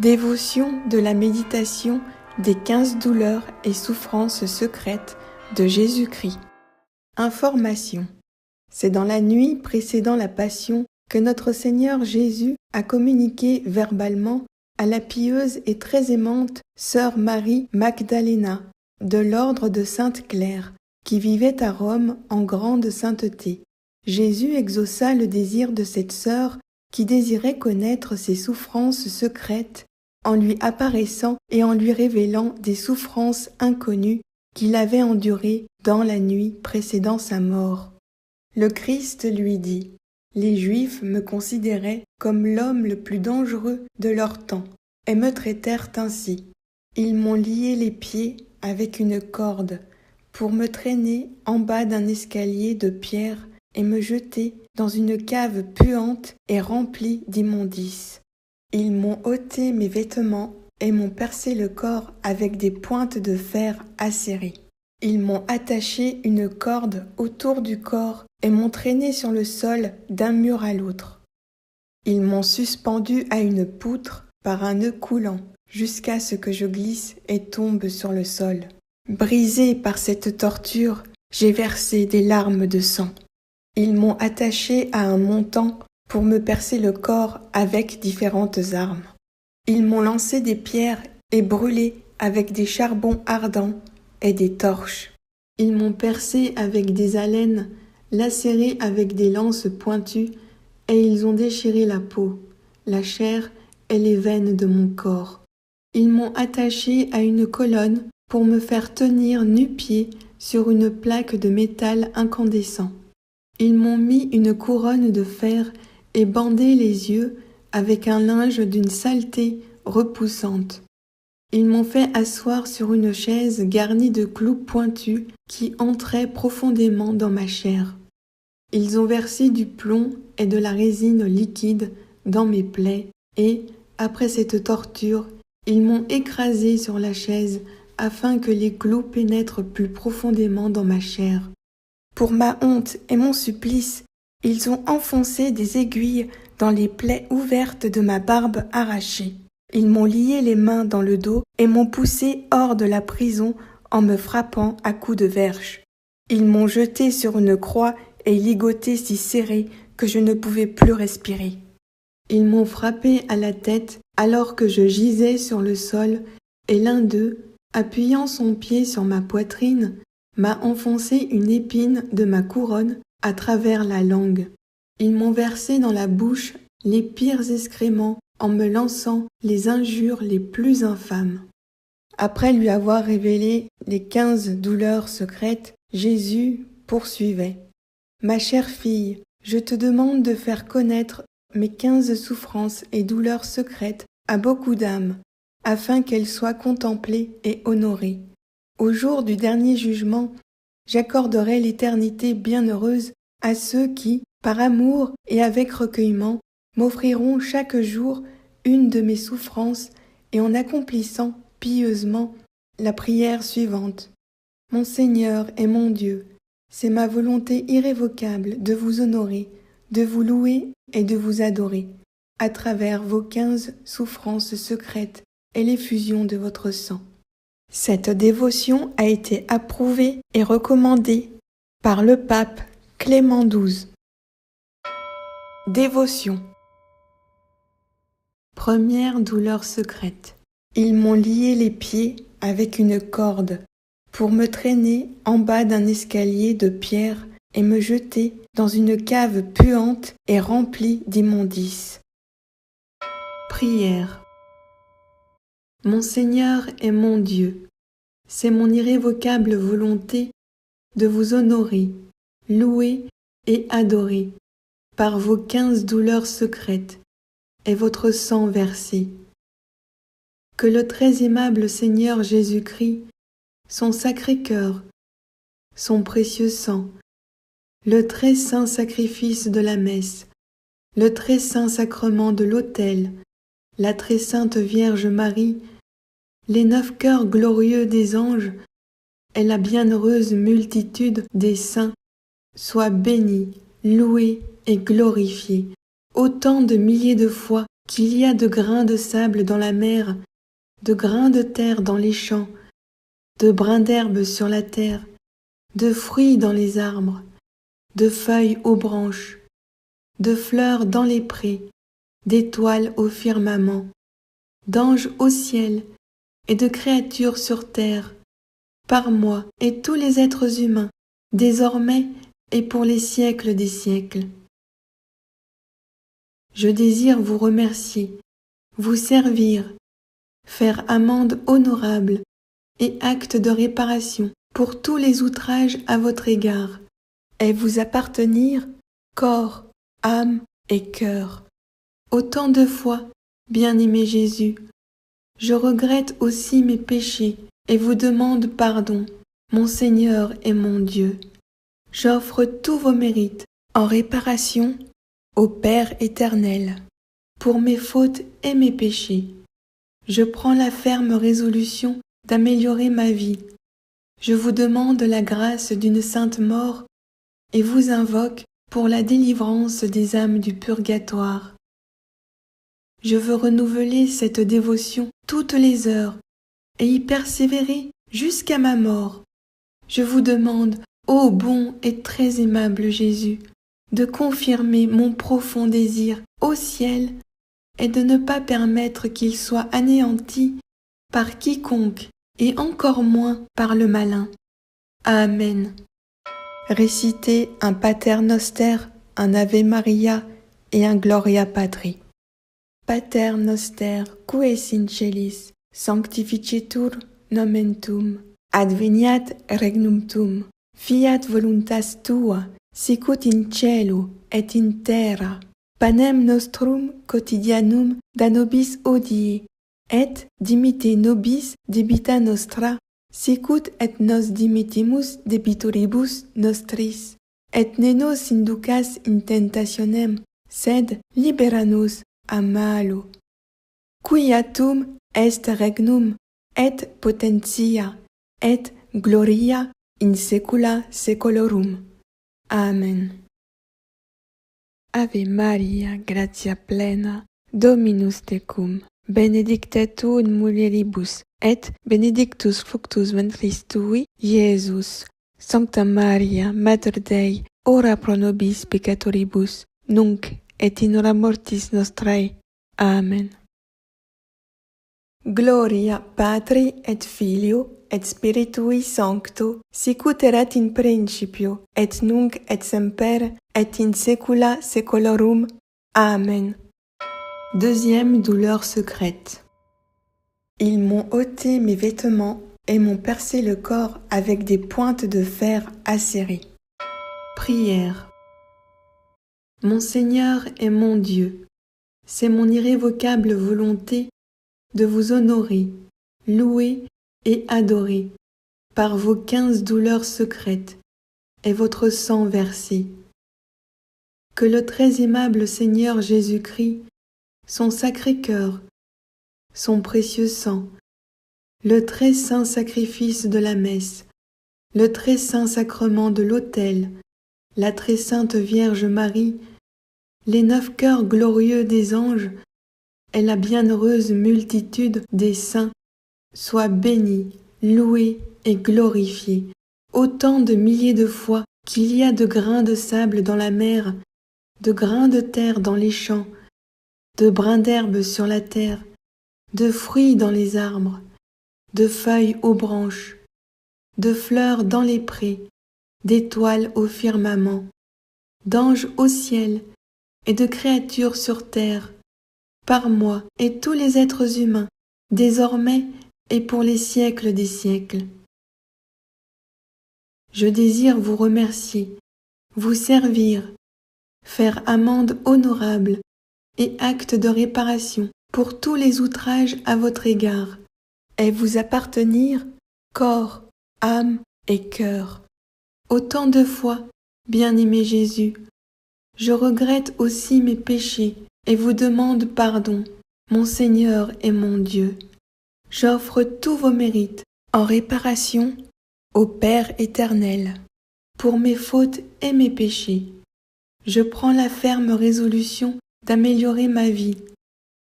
Dévotion de la méditation des 15 douleurs et souffrances secrètes de Jésus-Christ. Information. C'est dans la nuit précédant la Passion que notre Seigneur Jésus a communiqué verbalement à la pieuse et très aimante sœur Marie Magdalena, de l'ordre de Sainte Claire, qui vivait à Rome en grande sainteté. Jésus exauça le désir de cette sœur qui désirait connaître ses souffrances secrètes en lui apparaissant et en lui révélant des souffrances inconnues qu'il avait endurées dans la nuit précédant sa mort. Le Christ lui dit : « Les Juifs me considéraient comme l'homme le plus dangereux de leur temps et me traitèrent ainsi. Ils m'ont lié les pieds avec une corde pour me traîner en bas d'un escalier de pierre et me jeter dans une cave puante et remplie d'immondices. Ils m'ont ôté mes vêtements et m'ont percé le corps avec des pointes de fer acérées. Ils m'ont attaché une corde autour du corps et m'ont traîné sur le sol d'un mur à l'autre. Ils m'ont suspendu à une poutre par un nœud coulant jusqu'à ce que je glisse et tombe sur le sol. Brisé par cette torture, j'ai versé des larmes de sang. Ils m'ont attaché à un montant pour me percer le corps avec différentes armes. Ils m'ont lancé des pierres et brûlé avec des charbons ardents et des torches. Ils m'ont percé avec des alênes, lacéré avec des lances pointues, et ils ont déchiré la peau, la chair et les veines de mon corps. Ils m'ont attaché à une colonne pour me faire tenir nu-pieds sur une plaque de métal incandescent. Ils m'ont mis une couronne de fer et bandé les yeux avec un linge d'une saleté repoussante. Ils m'ont fait asseoir sur une chaise garnie de clous pointus qui entraient profondément dans ma chair. Ils ont versé du plomb et de la résine liquide dans mes plaies et, après cette torture, ils m'ont écrasé sur la chaise afin que les clous pénètrent plus profondément dans ma chair. Pour ma honte et mon supplice, ils ont enfoncé des aiguilles dans les plaies ouvertes de ma barbe arrachée. Ils m'ont lié les mains dans le dos et m'ont poussé hors de la prison en me frappant à coups de verge. Ils m'ont jeté sur une croix et ligoté si serré que je ne pouvais plus respirer. Ils m'ont frappé à la tête alors que je gisais sur le sol et l'un d'eux, appuyant son pied sur ma poitrine, m'a enfoncé une épine de ma couronne à travers la langue. Ils m'ont versé dans la bouche les pires excréments en me lançant les injures les plus infâmes. Après lui avoir révélé les 15 douleurs secrètes, Jésus poursuivait : « Ma chère fille, je te demande de faire connaître mes 15 souffrances et douleurs secrètes à beaucoup d'âmes, afin qu'elles soient contemplées et honorées. Au jour du dernier jugement, j'accorderai l'éternité bienheureuse à ceux qui, par amour et avec recueillement, m'offriront chaque jour une de mes souffrances et en accomplissant pieusement la prière suivante. Mon Seigneur et mon Dieu, c'est ma volonté irrévocable de vous honorer, de vous louer et de vous adorer, à travers vos 15 souffrances secrètes et l'effusion de votre sang. Cette dévotion a été approuvée et recommandée par le pape Clément XII. Dévotion. Première douleur secrète. Ils m'ont lié les pieds avec une corde pour me traîner en bas d'un escalier de pierre et me jeter dans une cave puante et remplie d'immondices. Prière. Mon Seigneur et mon Dieu, c'est mon irrévocable volonté de vous honorer, louer et adorer par vos 15 douleurs secrètes et votre sang versé. Que le très aimable Seigneur Jésus-Christ, son sacré cœur, son précieux sang, le très saint sacrifice de la messe, le très saint sacrement de l'autel, la très sainte Vierge Marie, les 9 cœurs glorieux des anges et la bienheureuse multitude des saints soient bénis, loués et glorifiés autant de milliers de fois qu'il y a de grains de sable dans la mer, de grains de terre dans les champs, de brins d'herbe sur la terre, de fruits dans les arbres, de feuilles aux branches, de fleurs dans les prés, d'étoiles au firmament, d'anges au ciel et de créatures sur terre, par moi et tous les êtres humains, désormais et pour les siècles des siècles. Je désire vous remercier, vous servir, faire amende honorable et acte de réparation pour tous les outrages à votre égard, et vous appartenir corps, âme et cœur. Autant de fois, bien-aimé Jésus, je regrette aussi mes péchés et vous demande pardon, mon Seigneur et mon Dieu. J'offre tous vos mérites en réparation au Père éternel, pour mes fautes et mes péchés. Je prends la ferme résolution d'améliorer ma vie. Je vous demande la grâce d'une sainte mort et vous invoque pour la délivrance des âmes du purgatoire. Je veux renouveler cette dévotion toutes les heures et y persévérer jusqu'à ma mort. Je vous demande, ô bon et très aimable Jésus, de confirmer mon profond désir au ciel et de ne pas permettre qu'il soit anéanti par quiconque et encore moins par le malin. Amen. Récitez un Pater Noster, un Ave Maria et un Gloria Patri. Pater Noster, qui es in celis, sanctificetur nomen tuum, adveniat regnum tuum, fiat voluntas tua, sicut in cielo et in terra. Panem nostrum quotidianum da nobis hodie, et dimitte nobis debita nostra, sicut et nos dimittimus debitoribus nostris. Et ne nos inducas in tentationem, sed libera nos a malo. Quia tum est regnum, et potentia, et gloria in saecula saeculorum. Amen. Ave Maria, gratia plena, Dominus tecum, benedicta tu in mulieribus, et benedictus fructus ventris tui, Iesus. Sancta Maria, Mater Dei, ora pro nobis peccatoribus, nunc et in hora mortis nostrae. Amen. Gloria Patri et Filio et Spiritui Sancto, sicut erat in principio, et nunc et semper, et in saecula saeculorum. Amen. Deuxième douleur secrète. Ils m'ont ôté mes vêtements et m'ont percé le corps avec des pointes de fer acérées. Prière. Mon Seigneur et mon Dieu, c'est mon irrévocable volonté de vous honorer, louer et adorer par vos 15 douleurs secrètes et votre sang versé. Que le très aimable Seigneur Jésus-Christ, son sacré cœur, son précieux sang, le très saint sacrifice de la messe, le très saint sacrement de l'autel, la très sainte Vierge Marie, les 9 cœurs glorieux des anges et la bienheureuse multitude des saints soient bénis, loués et glorifiés, autant de milliers de fois qu'il y a de grains de sable dans la mer, de grains de terre dans les champs, de brins d'herbe sur la terre, de fruits dans les arbres, de feuilles aux branches, de fleurs dans les prés, d'étoiles au firmament, d'anges au ciel et de créatures sur terre, par moi et tous les êtres humains, désormais et pour les siècles des siècles. Je désire vous remercier, vous servir, faire amende honorable et acte de réparation pour tous les outrages à votre égard, et vous appartenir corps, âme et cœur. Autant de fois, bien-aimé Jésus, je regrette aussi mes péchés et vous demande pardon, mon Seigneur et mon Dieu. J'offre tous vos mérites en réparation au Père éternel, pour mes fautes et mes péchés. Je prends la ferme résolution d'améliorer ma vie.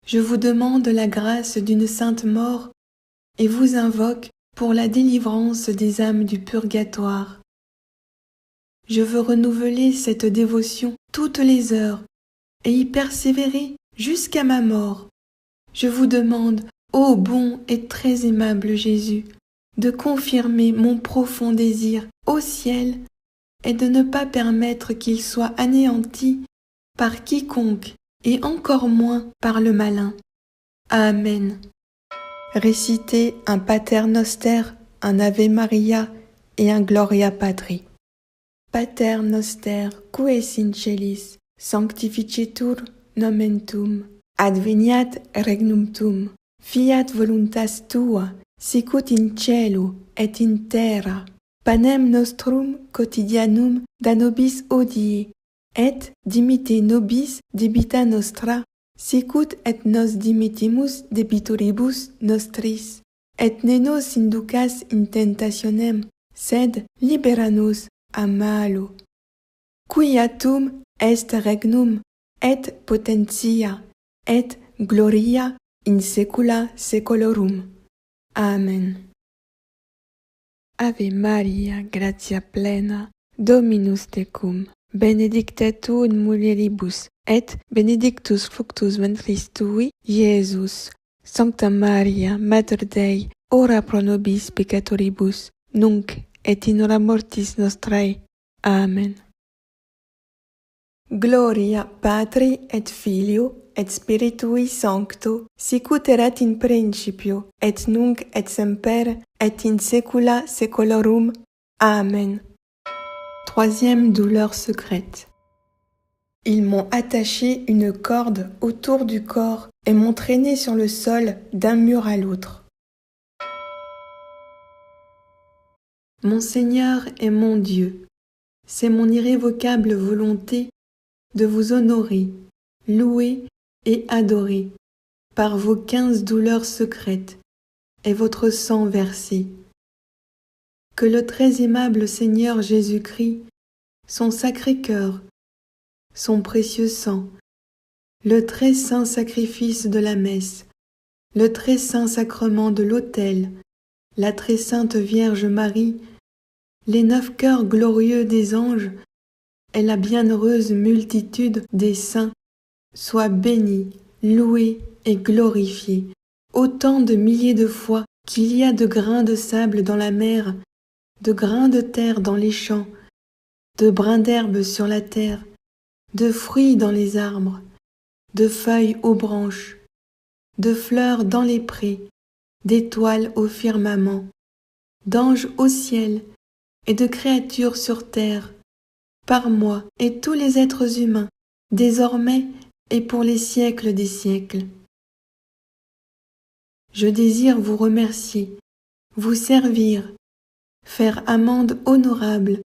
Je vous demande la grâce d'une sainte mort et vous invoque pour la délivrance des âmes du purgatoire. Je veux renouveler cette dévotion toutes les heures et y persévérer jusqu'à ma mort. Je vous demande, ô bon et très aimable Jésus, de confirmer mon profond désir au ciel et de ne pas permettre qu'il soit anéanti par quiconque et encore moins par le malin. Amen. Récitez un Pater Noster, un Ave Maria et un Gloria Patri. Pater Noster, qui es in celis, sanctificetur nomen tuum, adveniat regnum tuum, fiat voluntas tua, sicut in cielo et in terra. Panem nostrum quotidianum da nobis hodie, et dimitte nobis debita nostra, sicut et nos dimittimus debitoribus nostris. Et ne nos inducas in tentationem, sed libera nos a malo. Quia tum est regnum, et potentia, et gloria in saecula saeculorum. Amen. Ave Maria, gratia plena, Dominus tecum, benedicta tu in mulieribus, et benedictus fructus ventris tui, Iesus. Sancta Maria, Mater Dei, ora pro nobis peccatoribus, nunc et in hora mortis nostrae. Amen. Gloria Patri et Filio et Spiritui Sancto, sicut erat in principio, et nunc et semper, et in saecula saeculorum. Amen. Troisième douleur secrète. Ils m'ont attaché une corde autour du corps et m'ont traîné sur le sol d'un mur à l'autre. Mon Seigneur et mon Dieu, c'est mon irrévocable volonté de vous honorer, louer et adorer par vos 15 douleurs secrètes et votre sang versé. Que le très aimable Seigneur Jésus-Christ, son sacré cœur, son précieux sang, le très saint sacrifice de la messe, le très saint sacrement de l'autel, la très sainte Vierge Marie, les 9 cœurs glorieux des anges et la bienheureuse multitude des saints soient bénis, loués et glorifiés, autant de milliers de fois qu'il y a de grains de sable dans la mer, de grains de terre dans les champs, de brins d'herbe sur la terre, de fruits dans les arbres, de feuilles aux branches, de fleurs dans les prés, d'étoiles au firmament, d'anges au ciel et de créatures sur terre, par moi et tous les êtres humains, désormais et pour les siècles des siècles. Je désire vous remercier, vous servir, faire amende honorable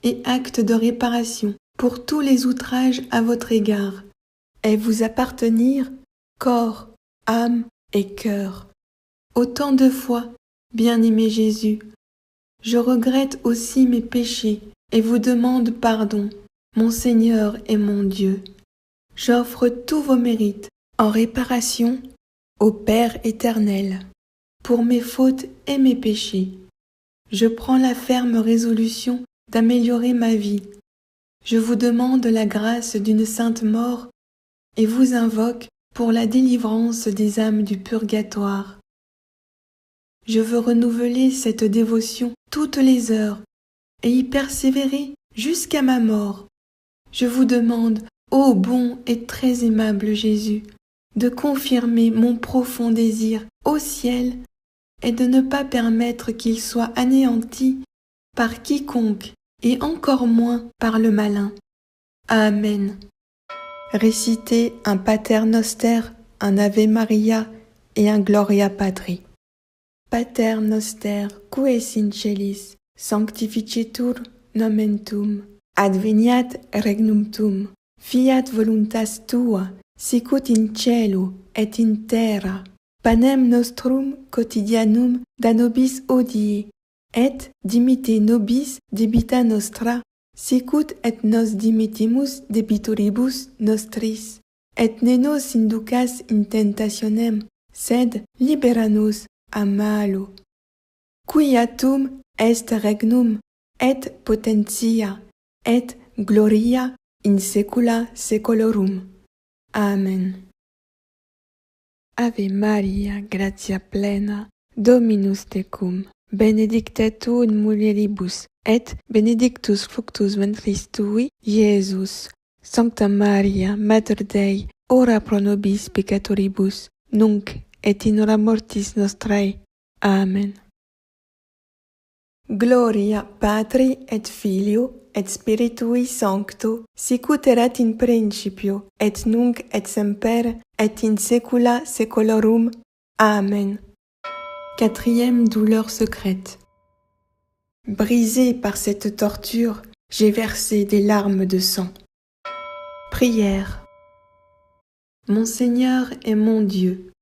et acte de réparation pour tous les outrages à votre égard, et vous appartenir corps, âme et cœur. Autant de fois, bien-aimé Jésus, je regrette aussi mes péchés et vous demande pardon, mon Seigneur et mon Dieu. J'offre tous vos mérites en réparation au Père éternel pour mes fautes et mes péchés. Je prends la ferme résolution d'améliorer ma vie. Je vous demande la grâce d'une sainte mort et vous invoque pour la délivrance des âmes du purgatoire. Je veux renouveler cette dévotion toutes les heures et y persévérer jusqu'à ma mort. Je vous demande, ô bon et très aimable Jésus, de confirmer mon profond désir au ciel et de ne pas permettre qu'il soit anéanti par quiconque et encore moins par le malin. Amen. Récitez un Pater Noster, un Ave Maria et un Gloria Patri. Pater Noster, qui es in celis, sanctificetur nomen tuum, adveniat regnum tuum, fiat voluntas tua, sicut in cielo et in terra. Panem nostrum quotidianum da nobis hodie, et dimitte nobis debita nostra, sicut et nos dimittimus debitoribus nostris. et ne nos inducas in tentationem, sed libera nos a malo. Quia tum est regnum, et potentia, et gloria in saecula saeculorum. Amen. Ave Maria, gratia plena, Dominus tecum, benedicta tu in mulieribus, et benedictus fructus ventris tui, Iesus. Sancta Maria, Mater Dei, ora pro nobis peccatoribus, nunc et in hora mortis nostrae. Amen. Gloria Patri et Filio et Spiritui Sancto, sicut erat in principio, et nunc et semper, et in saecula saeculorum. Amen. Quatrième douleur secrète. Brisé par cette torture, j'ai versé des larmes de sang. Prière. Mon Seigneur et mon Dieu,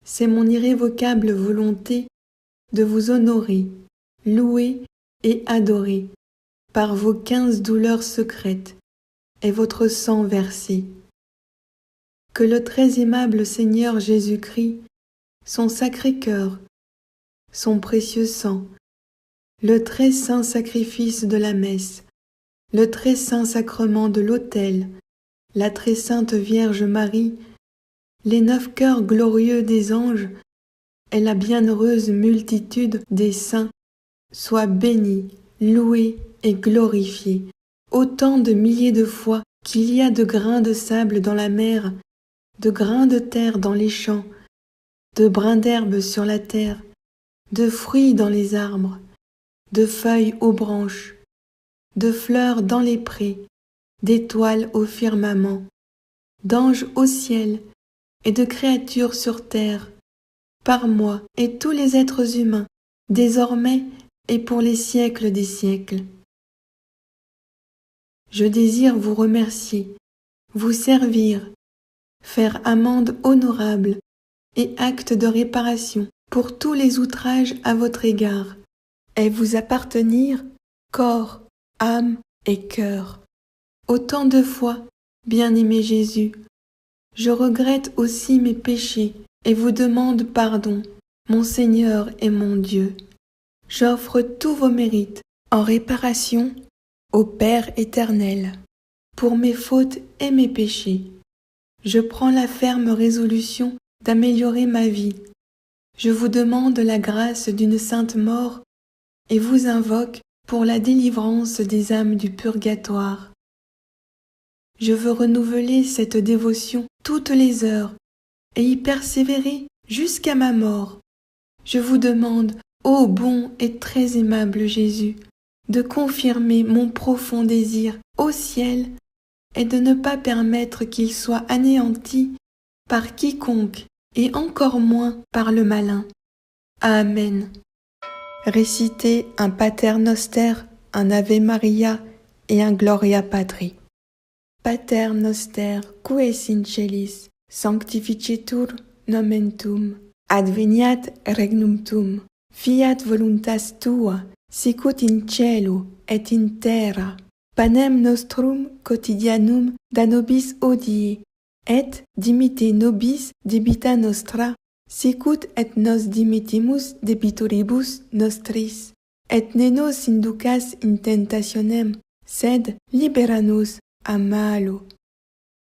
c'est mon irrévocable volonté de vous honorer, louer et adorer par vos 15 douleurs secrètes et votre sang versé. Que le très aimable Seigneur Jésus-Christ, son sacré cœur, son précieux sang, le très saint sacrifice de la messe, le très saint sacrement de l'autel, la très sainte Vierge Marie, les 9 cœurs glorieux des anges et la bienheureuse multitude des saints soient bénis, loués et glorifiés, autant de milliers de fois qu'il y a de grains de sable dans la mer, de grains de terre dans les champs, de brins d'herbe sur la terre, de fruits dans les arbres, de feuilles aux branches, de fleurs dans les prés, d'étoiles au firmament, d'anges au ciel et de créatures sur terre, par moi et tous les êtres humains, désormais et pour les siècles des siècles. Je désire vous remercier, vous servir, faire amende honorable et acte de réparation pour tous les outrages à votre égard, et vous appartenir corps, âme et cœur. Autant de fois, bien-aimé Jésus, je regrette aussi mes péchés et vous demande pardon, mon Seigneur et mon Dieu. J'offre tous vos mérites en réparation au Père éternel pour mes fautes et mes péchés. Je prends la ferme résolution d'améliorer ma vie. Je vous demande la grâce d'une sainte mort et vous invoque pour la délivrance des âmes du purgatoire. Je veux renouveler cette dévotion toutes les heures et y persévérer jusqu'à ma mort. Je vous demande, ô bon et très aimable Jésus, de confirmer mon profond désir au ciel et de ne pas permettre qu'il soit anéanti par quiconque et encore moins par le malin. Amen. Récitez un Pater Noster, un Ave Maria et un Gloria Patri. Pater Noster, qui es in celis, sanctificetur nomen tuum, adveniat regnum tuum, fiat voluntas tua, sicut in cielo et in terra. Panem nostrum quotidianum da nobis hodie, et dimitte nobis debita nostra, sicut et nos dimittimus debitoribus nostris, et ne nos inducas in tentationem, sed libera nos a malo.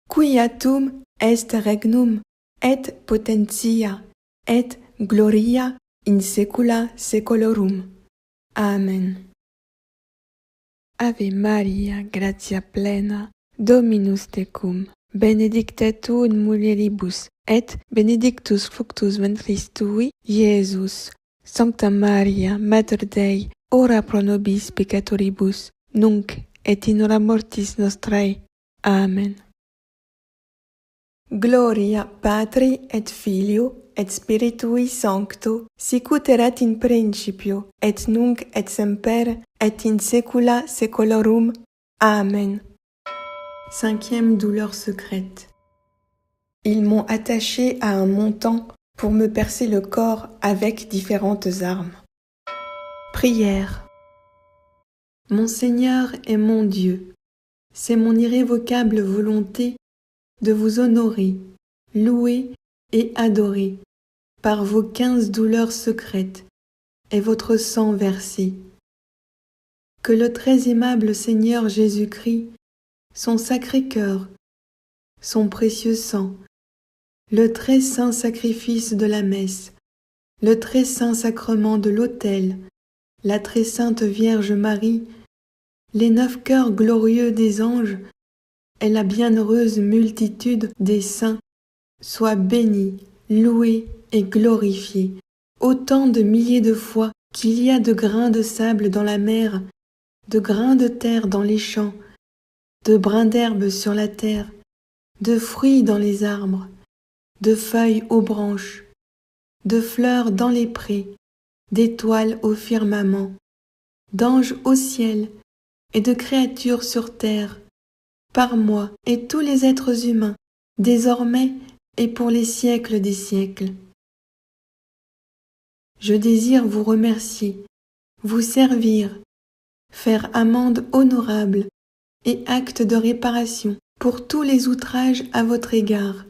Quia tum est regnum, et potentia, et gloria in saecula saeculorum. Amen. Ave Maria, gratia plena, Dominus tecum, benedicta tu in mulieribus, et benedictus fructus ventris tui, Iesus. Sancta Maria, Mater Dei, ora pro nobis peccatoribus, nunc et in hora mortis nostrae. Amen. Gloria Patri et Filio et Spiritui Sancto, sicut erat in principio, et nunc et semper, et in saecula saeculorum. Amen. Cinquième douleur secrète. Ils m'ont attaché à un montant pour me percer le corps avec différentes armes. Prière. Mon Seigneur et mon Dieu, c'est mon irrévocable volonté de vous honorer, louer et adorer par vos 15 douleurs secrètes et votre sang versé. Que le très aimable Seigneur Jésus-Christ, son sacré cœur, son précieux sang, le très saint sacrifice de la messe, le très saint sacrement de l'autel, la très sainte Vierge Marie, les 9 cœurs glorieux des anges et la bienheureuse multitude des saints soient bénis, loués et glorifiés, autant de milliers de fois qu'il y a de grains de sable dans la mer, de grains de terre dans les champs, de brins d'herbe sur la terre, de fruits dans les arbres, de feuilles aux branches, de fleurs dans les prés, d'étoiles au firmament, d'anges au ciel et de créatures sur terre, par moi et tous les êtres humains, désormais et pour les siècles des siècles. Je désire vous remercier, vous servir, faire amende honorable et acte de réparation pour tous les outrages à votre égard,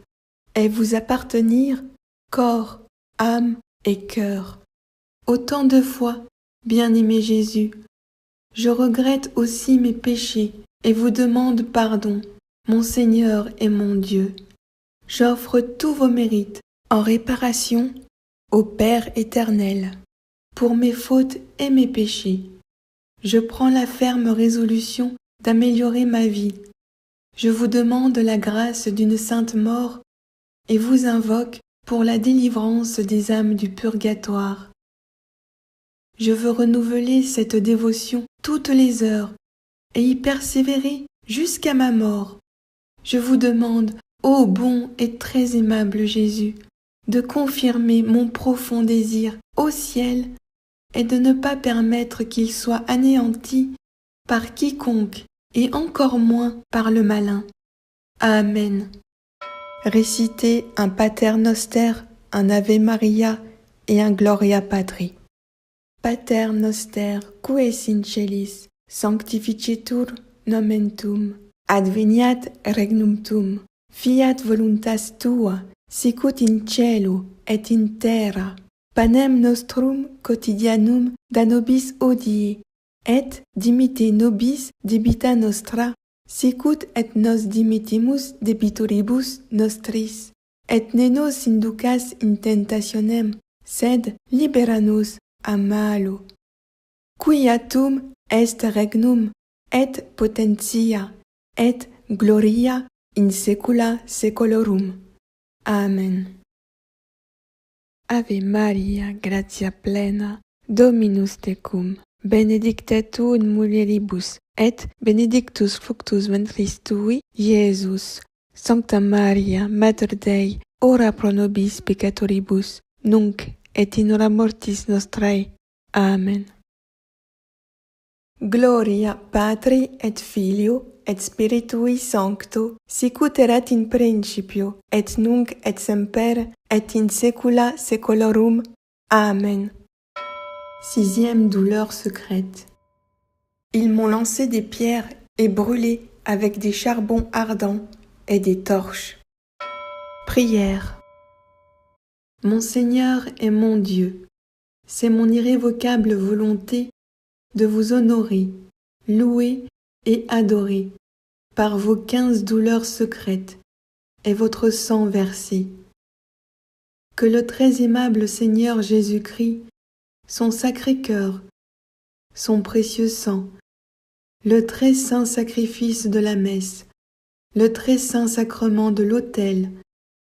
et vous appartenir corps, âme et cœur. Autant de fois, bien-aimé Jésus, je regrette aussi mes péchés et vous demande pardon, mon Seigneur et mon Dieu. J'offre tous vos mérites en réparation au Père éternel, pour mes fautes et mes péchés. Je prends la ferme résolution d'améliorer ma vie. Je vous demande la grâce d'une sainte mort et vous invoque pour la délivrance des âmes du purgatoire. Je veux renouveler cette dévotion toutes les heures et y persévérer jusqu'à ma mort. Je vous demande, ô bon et très aimable Jésus, de confirmer mon profond désir au ciel et de ne pas permettre qu'il soit anéanti par quiconque et encore moins par le malin. Amen. Récitez un Pater Noster, un Ave Maria et un Gloria Patri. Pater Noster, qui es in celis, sanctificetur nomen tuum, adveniat regnum tuum, fiat voluntas tua, sicut in cielo et in terra. Panem nostrum quotidianum da nobis hodie, et dimitte nobis debita nostra, sicut et nos dimittimus debitoribus nostris, et ne nos inducas in tentationem, sed libera nos a malo. Quia tum est regnum, et potentia, et gloria in saecula saeculorum. Amen. Ave Maria, gratia plena, Dominus tecum, benedicta tu in mulieribus, et benedictus fructus ventris tui, Iesus. Sancta Maria, Mater Dei, ora pro nobis peccatoribus, nunc et in hora mortis nostrae. Amen. Gloria Patri et Filio et Spiritui Sancto, sicut erat in principio, et nunc et semper, et in saecula saeculorum. Amen. 6e douleur secrète. Ils m'ont lancé des pierres et brûlé avec des charbons ardents et des torches. Prière. Mon Seigneur et mon Dieu, c'est mon irrévocable volonté de vous honorer, louer et adorer par vos 15 douleurs secrètes et votre sang versé. Que le très aimable Seigneur Jésus-Christ, son sacré cœur, son précieux sang, le très saint sacrifice de la messe, le très saint sacrement de l'autel,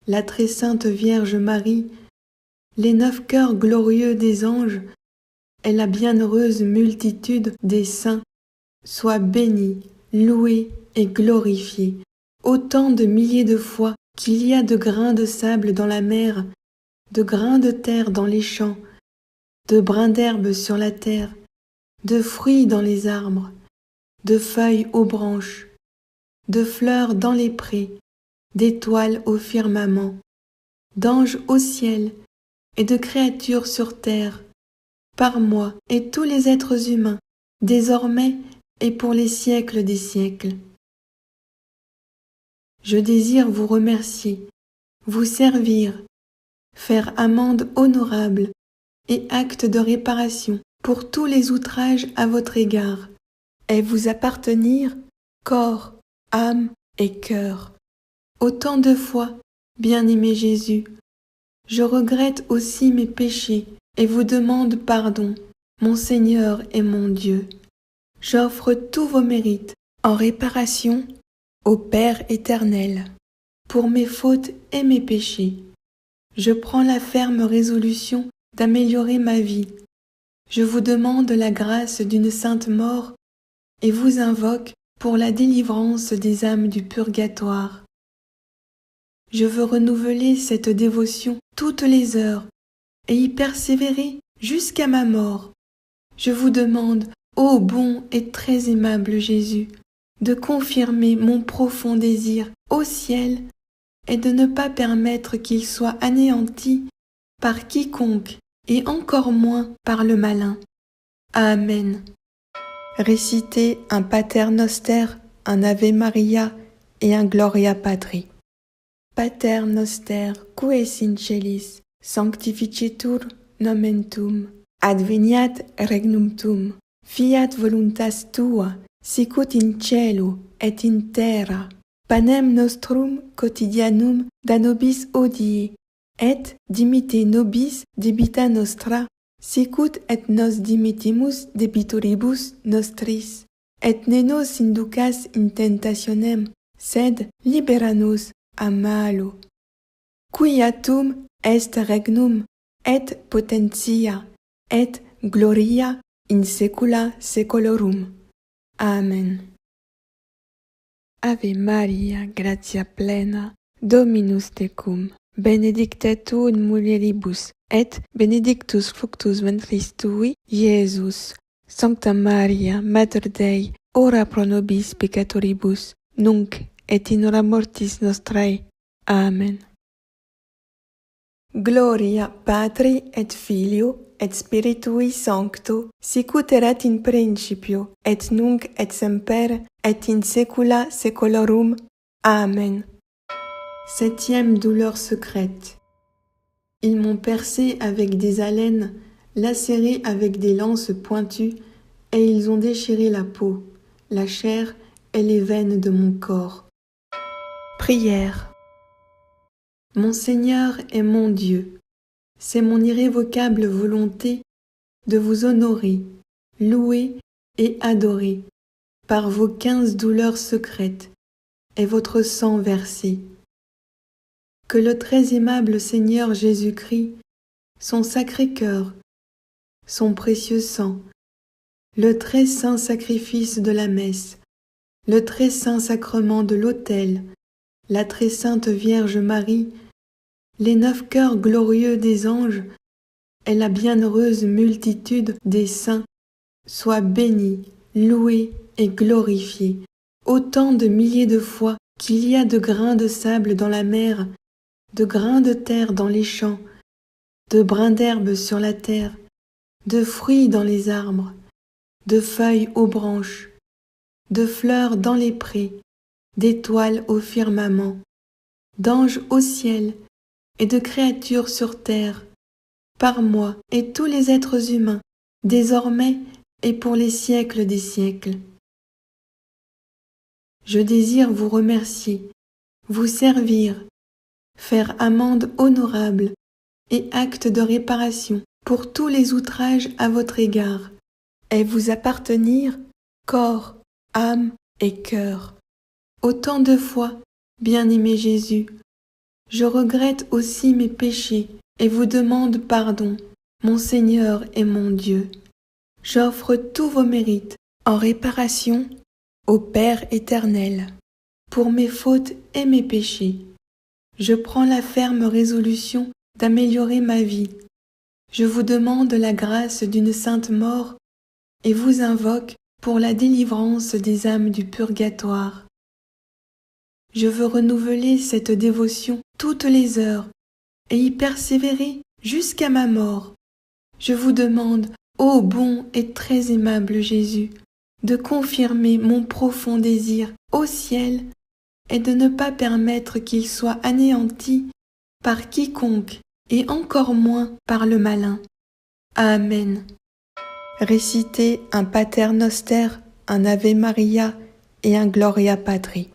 la très sainte Vierge Marie, les 9 cœurs glorieux des anges et la bienheureuse multitude des saints soient bénis, loués et glorifiés, autant de milliers de fois qu'il y a de grains de sable dans la mer, de grains de terre dans les champs, de brins d'herbe sur la terre, de fruits dans les arbres, de feuilles aux branches, de fleurs dans les prés, d'étoiles au firmament, d'anges au ciel et de créatures sur terre, par moi et tous les êtres humains, désormais et pour les siècles des siècles. Je désire vous remercier, vous servir, faire amende honorable et acte de réparation pour tous les outrages à votre égard, et vous appartenir, corps, âme et cœur. Autant de fois, bien-aimé Jésus, je regrette aussi mes péchés et vous demande pardon, mon Seigneur et mon Dieu. J'offre tous vos mérites en réparation au Père éternel, pour mes fautes et mes péchés. Je prends la ferme résolution d'améliorer ma vie. Je vous demande la grâce d'une sainte mort et vous invoque pour la délivrance des âmes du purgatoire. Je veux renouveler cette dévotion toutes les heures et y persévérer jusqu'à ma mort. Je vous demande, ô bon et très aimable Jésus, de confirmer mon profond désir au ciel et de ne pas permettre qu'il soit anéanti par quiconque et encore moins par le malin. Amen. Récitez un Pater Noster, un Ave Maria et un Gloria Patri. Pater Noster, qui es in celis, sanctificetur nomen tuum, adveniat regnum tuum, fiat voluntas tua, sicut in cielo et in terra. Panem nostrum quotidianum da nobis hodie, et dimitte nobis debita nostra, sicut et nos dimittimus debitoribus nostris. Et ne nos inducas in tentationem, sed libera nos a malo. Quia tum est regnum, et potentia, et gloria in saecula saeculorum. Amen. Ave Maria, gratia plena, Dominus tecum, benedicta tu in mulieribus, et benedictus fructus ventris tui, Iesus. Sancta Maria, Mater Dei, ora pro nobis peccatoribus, nunc et in hora mortis nostrae. Amen. Gloria Patri et Filio et Spiritui Sancto, sicut erat in principio, et nunc et semper, et in saecula saeculorum. Amen. Septième douleur secrète. Ils m'ont percé avec des alênes, lacéré avec des lances pointues, et ils ont déchiré la peau, la chair et les veines de mon corps. Prière. Mon Seigneur et mon Dieu, c'est mon irrévocable volonté de vous honorer, louer et adorer par vos 15 douleurs secrètes et votre sang versé. Que le très aimable Seigneur Jésus-Christ, son sacré cœur, son précieux sang, le très saint sacrifice de la messe, le très saint sacrement de l'autel, la très sainte Vierge Marie, les 9 cœurs glorieux des anges et la bienheureuse multitude des saints soient bénis, loués et glorifiés, autant de milliers de fois qu'il y a de grains de sable dans la mer, de grains de terre dans les champs, de brins d'herbe sur la terre, de fruits dans les arbres, de feuilles aux branches, de fleurs dans les prés, d'étoiles au firmament, d'anges au ciel et de créatures sur terre, par moi et tous les êtres humains, désormais et pour les siècles des siècles. Je désire vous remercier, vous servir, faire amende honorable et acte de réparation pour tous les outrages à votre égard, et vous appartenir, corps, âme et cœur. Autant de fois, bien-aimé Jésus, je regrette aussi mes péchés et vous demande pardon, mon Seigneur et mon Dieu. J'offre tous vos mérites en réparation au Père éternel, pour mes fautes et mes péchés. Je prends la ferme résolution d'améliorer ma vie. Je vous demande la grâce d'une sainte mort et vous invoque pour la délivrance des âmes du purgatoire. Je veux renouveler cette dévotion toutes les heures et y persévérer jusqu'à ma mort. Je vous demande, ô bon et très aimable Jésus, de confirmer mon profond désir au ciel et de ne pas permettre qu'il soit anéanti par quiconque, et encore moins par le malin. Amen. Récitez un Pater Noster, un Ave Maria et un Gloria Patri.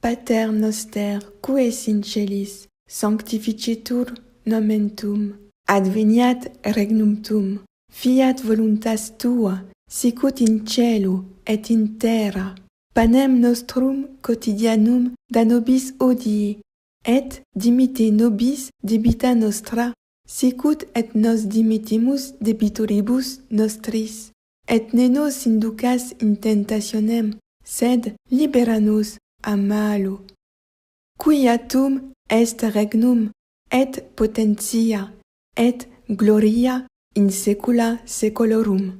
Pater Noster, qui es in celis, sanctificetur nomen tuum, adveniat regnum tuum, fiat voluntas tua, sicut in cielo et in terra. Panem nostrum quotidianum da nobis hodie, et dimitte nobis debita nostra, sicut et nos dimittimus debitoribus nostris. Et ne nos inducas in tentationem, sed libera nos a malo. Quia tum est regnum, et potentia, et gloria in saecula saeculorum.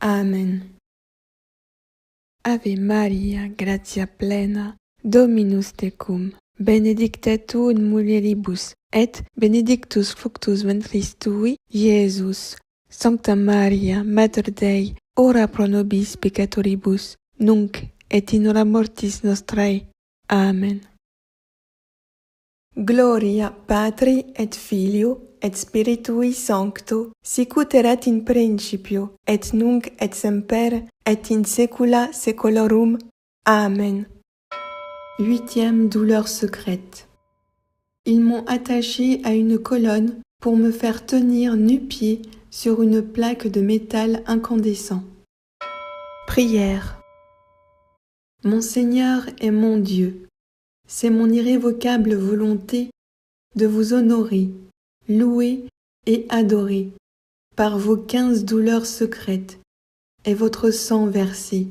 Amen. Ave Maria, gratia plena, Dominus tecum, benedicta tu in mulieribus, et benedictus fructus ventris tui, Iesus. Sancta Maria, Mater Dei, ora pro nobis peccatoribus, nunc et in hora mortis nostrae. Amen. Gloria Patri et Filio et Spiritui Sancto, sicut erat in principio, et nunc et semper, et in saecula saeculorum. Amen. Huitième douleur secrète. Ils m'ont attaché à une colonne pour me faire tenir nu-pieds sur une plaque de métal incandescent. Prière. Mon Seigneur et mon Dieu, c'est mon irrévocable volonté de vous honorer, louer et adorer par vos 15 douleurs secrètes et votre sang versé.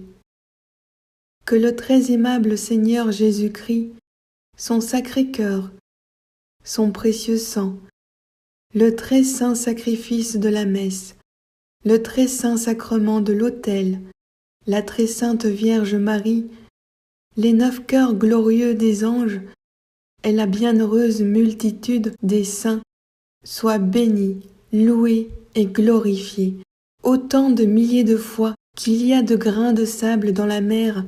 Que le très aimable Seigneur Jésus-Christ, son sacré cœur, son précieux sang, le très saint sacrifice de la messe, le très saint sacrement de l'autel, la très sainte Vierge Marie, les 9 cœurs glorieux des anges et la bienheureuse multitude des saints soient bénis, loués et glorifiés, autant de milliers de fois qu'il y a de grains de sable dans la mer,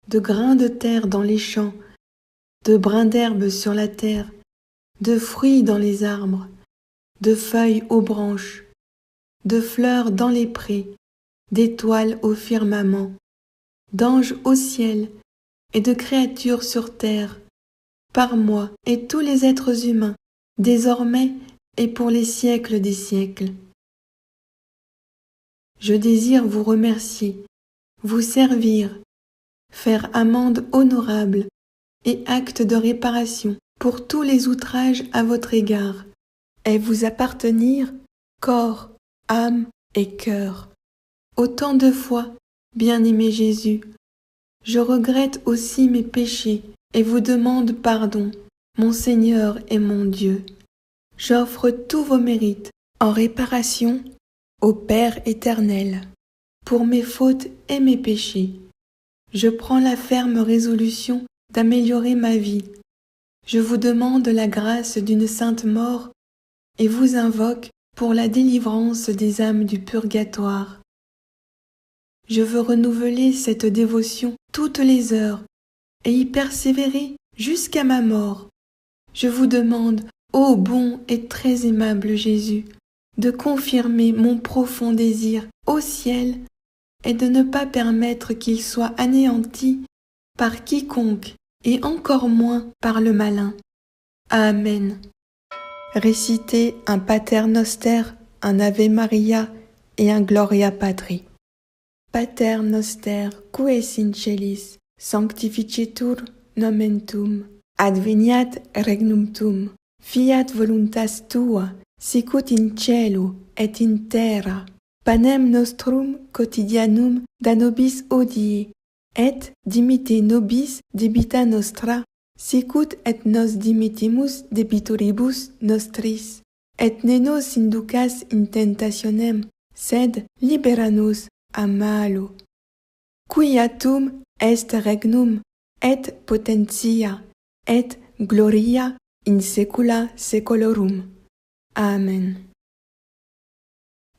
de grains de terre dans les champs, de brins d'herbe sur la terre, de fruits dans les arbres, de feuilles aux branches, de fleurs dans les prés, d'étoiles au firmament, d'anges au ciel et de créatures sur terre, par moi et tous les êtres humains, désormais et pour les siècles des siècles. Je désire vous remercier, vous servir, faire amende honorable et acte de réparation pour tous les outrages à votre égard, et vous appartenir corps, âme et cœur. Autant de fois, bien-aimé Jésus, je regrette aussi mes péchés et vous demande pardon, mon Seigneur et mon Dieu. J'offre tous vos mérites en réparation au Père éternel pour mes fautes et mes péchés. Je prends la ferme résolution d'améliorer ma vie. Je vous demande la grâce d'une sainte mort et vous invoque pour la délivrance des âmes du purgatoire. Je veux renouveler cette dévotion toutes les heures et y persévérer jusqu'à ma mort. Je vous demande, ô bon et très aimable Jésus, de confirmer mon profond désir au ciel et de ne pas permettre qu'il soit anéanti par quiconque et encore moins par le malin. Amen. Récitez un Pater Noster, un Ave Maria et un Gloria Patri. Pater Noster, qui es in celis, sanctificetur nomen tuum, adveniat regnum tuum, fiat voluntas tua, sicut in cielo et in terra. Panem nostrum quotidianum da nobis hodie, et dimitte nobis debita nostra, sicut et nos dimittimus debitoribus nostris. Et ne nos inducas in tentationem, sed libera nos a malo. Quia tum est regnum, et potentia, et gloria in saecula saeculorum. Amen.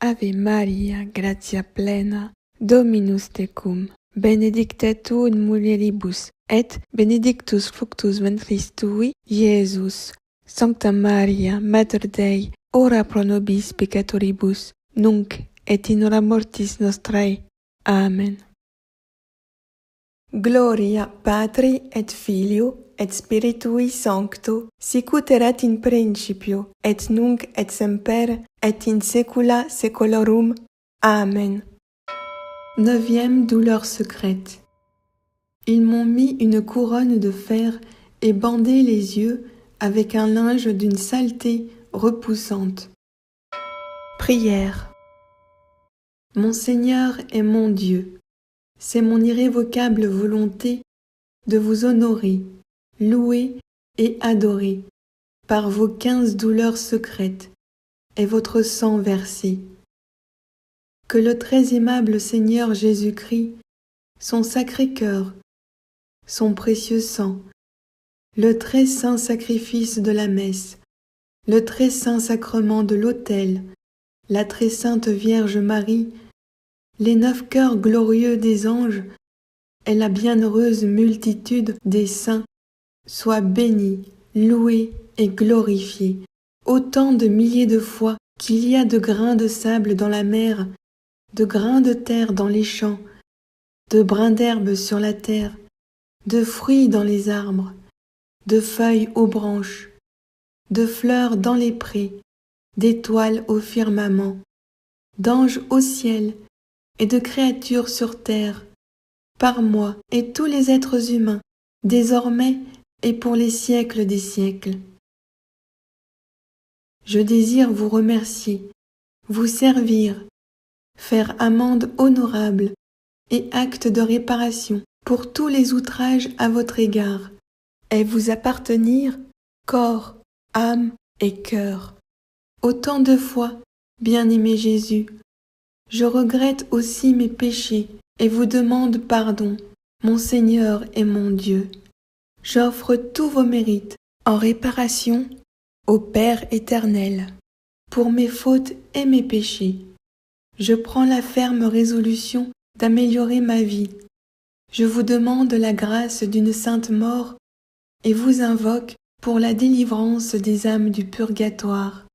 Ave Maria, gratia plena, Dominus tecum, benedicta tu in mulieribus, et benedictus fructus ventris tui, Iesus. Sancta Maria, Mater Dei, ora pro nobis peccatoribus, nunc et in hora mortis nostrae. Amen. Gloria Patri et Filio et Spiritui Sancto, sicut erat in principio, et nunc et semper, et in saecula saeculorum. Amen. Neuvième douleur secrète. Ils m'ont mis une couronne de fer et bandé les yeux avec un linge d'une saleté repoussante. Prière. Mon Seigneur et mon Dieu, c'est mon irrévocable volonté de vous honorer, louer et adorer par vos 15 douleurs secrètes et votre sang versé. Que le très aimable Seigneur Jésus-Christ, son sacré cœur, son précieux sang, le très saint sacrifice de la messe, le très saint sacrement de l'autel, la très sainte Vierge Marie, les 9 cœurs glorieux des anges et la bienheureuse multitude des saints soient bénis, loués et glorifiés, autant de milliers de fois qu'il y a de grains de sable dans la mer, de grains de terre dans les champs, de brins d'herbe sur la terre, de fruits dans les arbres, de feuilles aux branches, de fleurs dans les prés, d'étoiles au firmament, d'anges au ciel et de créatures sur terre, par moi et tous les êtres humains, désormais et pour les siècles des siècles. Je désire vous remercier, vous servir, faire amende honorable et acte de réparation pour tous les outrages à votre égard, et vous appartenir corps, âme et cœur. Autant de fois, bien-aimé Jésus, je regrette aussi mes péchés et vous demande pardon, mon Seigneur et mon Dieu. J'offre tous vos mérites en réparation au Père éternel pour mes fautes et mes péchés. Je prends la ferme résolution d'améliorer ma vie. Je vous demande la grâce d'une sainte mort et vous invoque pour la délivrance des âmes du purgatoire.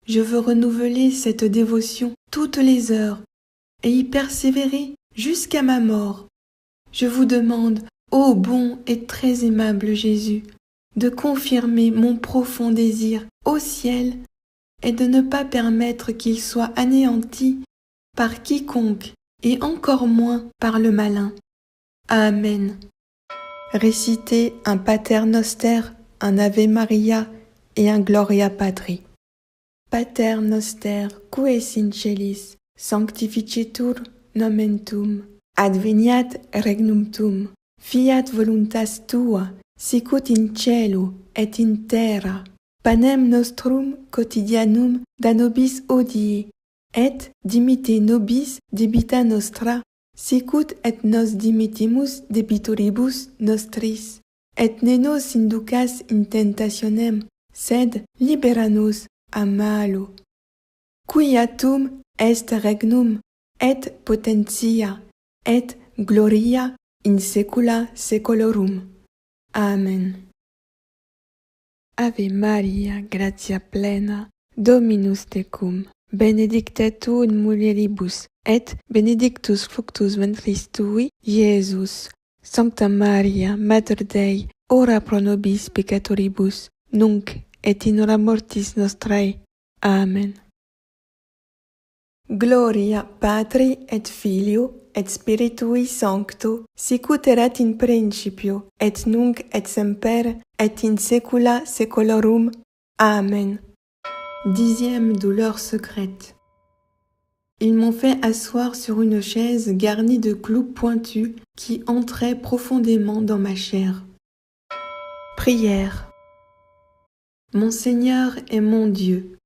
Je veux renouveler cette dévotion toutes les heures et y persévérer jusqu'à ma mort. Je vous demande, ô bon et très aimable Jésus, de confirmer mon profond désir au ciel et de ne pas permettre qu'il soit anéanti par quiconque et encore moins par le malin. Amen. Récitez un Pater Noster, un Ave Maria et un Gloria Patri. Pater Noster, qui es in celis, sanctificetur nomen tuum, adveniat regnum tuum, fiat voluntas tua, sicut in cielo et in terra. Panem nostrum quotidianum da nobis hodie, et dimitte nobis debita nostra, sicut et nos dimittimus debitoribus nostris, et ne nos inducas in tentationem, sed libera nos a malo. Quia tum est regnum, et potentia, et gloria in saecula saeculorum. Amen. Ave Maria, gratia plena, Dominus tecum, benedicta tu in mulieribus, et benedictus fructus ventris tui, Iesus. Sancta Maria, Mater Dei, ora pro nobis peccatoribus, nunc et in hora mortis nostrae. Amen. Gloria Patri et Filio et Spiritui Sancto, sicut erat in principio, et nunc et semper, et in saecula saeculorum. Amen. 10e douleur secrète. Ils m'ont fait asseoir sur une chaise garnie de clous pointus qui entraient profondément dans ma chair. Prière. Mon Seigneur et mon Dieu,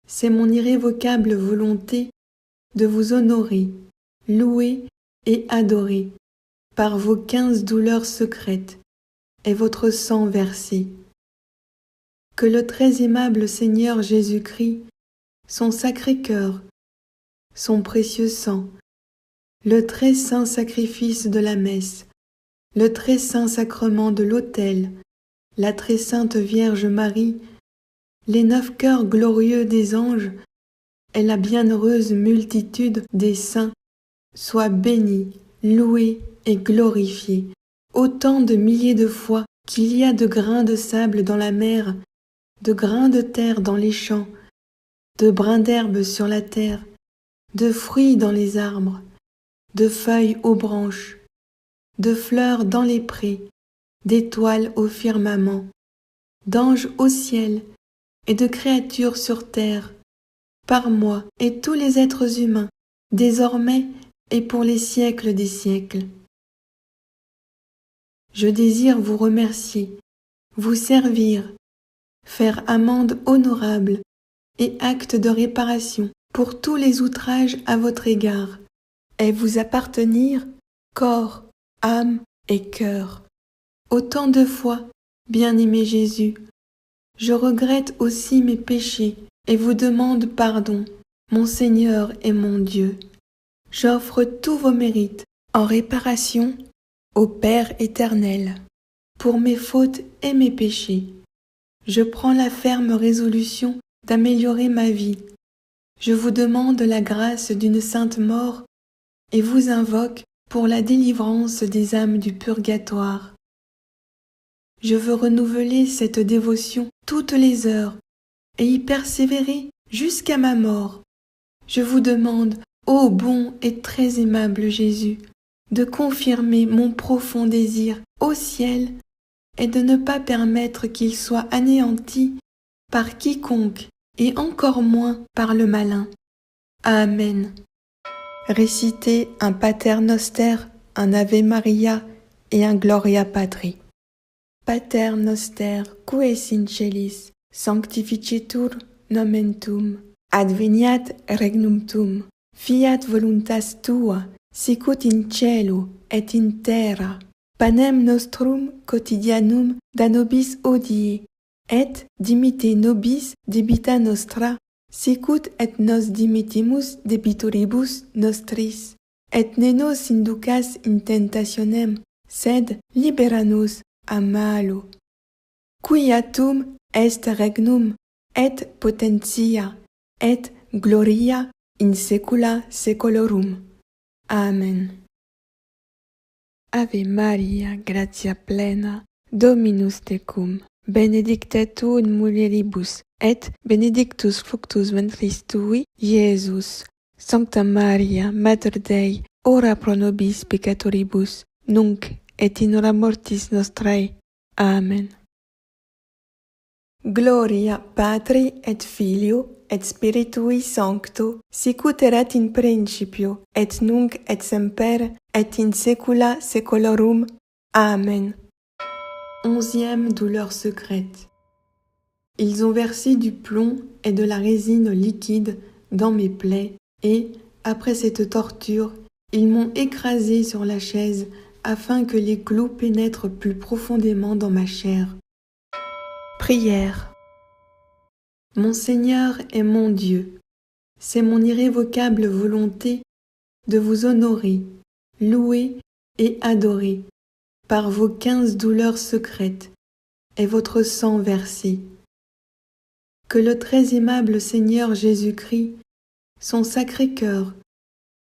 c'est mon irrévocable volonté de vous honorer, louer et adorer par vos 15 douleurs secrètes et votre sang versé. Que le très aimable Seigneur Jésus-Christ, son sacré cœur, son précieux sang, le très saint sacrifice de la messe, le très saint sacrement de l'autel, la très sainte Vierge Marie, les 9 cœurs glorieux des anges et la bienheureuse multitude des saints, soient bénis, loués et glorifiés, autant de milliers de fois qu'il y a de grains de sable dans la mer, de grains de terre dans les champs, de brins d'herbe sur la terre, de fruits dans les arbres, de feuilles aux branches, de fleurs dans les prés, d'étoiles au firmament, d'anges au ciel et de créatures sur terre, par moi et tous les êtres humains, désormais et pour les siècles des siècles. Je désire vous remercier, vous servir, faire amende honorable et acte de réparation pour tous les outrages à votre égard, et vous appartenir corps, âme et cœur. Autant de fois, bien-aimé Jésus, je regrette aussi mes péchés et vous demande pardon, mon Seigneur et mon Dieu. J'offre tous vos mérites en réparation au Père éternel, pour mes fautes et mes péchés. Je prends la ferme résolution d'améliorer ma vie. Je vous demande la grâce d'une sainte mort et vous invoque pour la délivrance des âmes du purgatoire. Je veux renouveler cette dévotion toutes les heures et y persévérer jusqu'à ma mort. Je vous demande, ô bon et très aimable Jésus, de confirmer mon profond désir au ciel et de ne pas permettre qu'il soit anéanti par quiconque et encore moins par le malin. Amen. Récitez un Pater Noster, un Ave Maria et un Gloria Patri. Pater Noster, qui es in celis, sanctificetur nomen tuum, adveniat regnum tuum, fiat voluntas tua, sicut in cielo et in terra. Panem nostrum quotidianum da nobis hodie, et dimitte nobis debita nostra, sicut et nos dimittimus debitoribus nostris. Et ne nos inducas in tentationem, sed libera nos a malo. Quia tum est regnum, et potentia, et gloria in saecula saeculorum. Amen. Ave Maria, gratia plena, Dominus tecum, benedicta tu in mulieribus, et benedictus fructus ventris tui, Iesus. Sancta Maria, Mater Dei, ora pro nobis peccatoribus, nunc et in hora mortis nostrae. Amen. Gloria Patri et Filio et Spiritui Sancto, sicut erat in principio, et nunc et semper, et in saecula saeculorum. Amen. 11e douleur secrète. Ils ont versé du plomb et de la résine liquide dans mes plaies, et, après cette torture, ils m'ont écrasé sur la chaise afin que les clous pénètrent plus profondément dans ma chair. Prière. Mon Seigneur et mon Dieu, c'est mon irrévocable volonté de vous honorer, louer et adorer par vos 15 douleurs secrètes et votre sang versé. Que le très aimable Seigneur Jésus-Christ, son sacré cœur,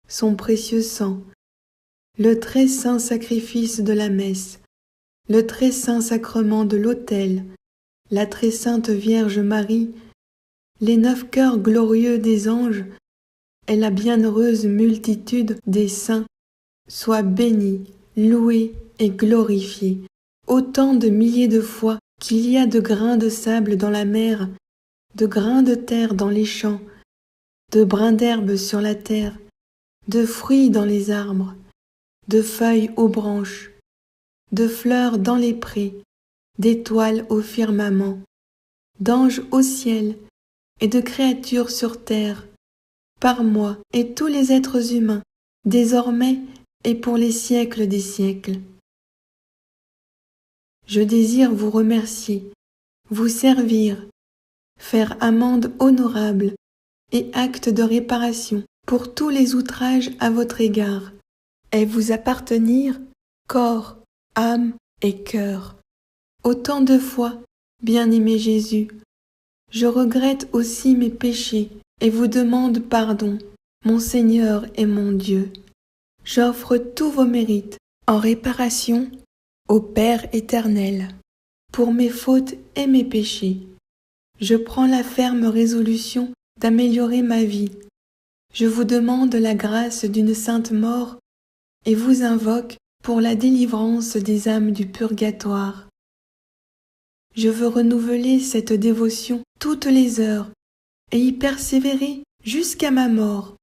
son précieux sang, le très saint sacrifice de la messe, le très saint sacrement de l'autel, la très sainte Vierge Marie, les 9 cœurs glorieux des anges et la bienheureuse multitude des saints soient bénis, loués et glorifiés, autant de milliers de fois qu'il y a de grains de sable dans la mer, de grains de terre dans les champs, de brins d'herbe sur la terre, de fruits dans les arbres, de feuilles aux branches, de fleurs dans les prés, d'étoiles au firmament, d'anges au ciel et de créatures sur terre, par moi et tous les êtres humains, désormais et pour les siècles des siècles. Je désire vous remercier, vous servir, faire amende honorable et acte de réparation pour tous les outrages à votre égard, et vous appartenir corps, âme et cœur. Autant de fois, bien-aimé Jésus, je regrette aussi mes péchés et vous demande pardon, mon Seigneur et mon Dieu. J'offre tous vos mérites en réparation au Père éternel pour mes fautes et mes péchés. Je prends la ferme résolution d'améliorer ma vie. Je vous demande la grâce d'une sainte mort et vous invoque pour la délivrance des âmes du purgatoire. Je veux renouveler cette dévotion toutes les heures et y persévérer jusqu'à ma mort.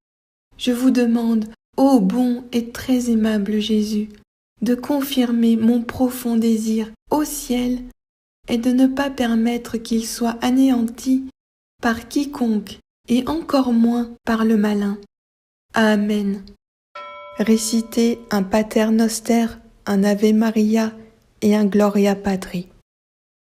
Je vous demande, ô bon et très aimable Jésus, de confirmer mon profond désir au ciel et de ne pas permettre qu'il soit anéanti par quiconque et encore moins par le malin. Amen. Récitez un Pater Noster, un Ave Maria et un Gloria Patri.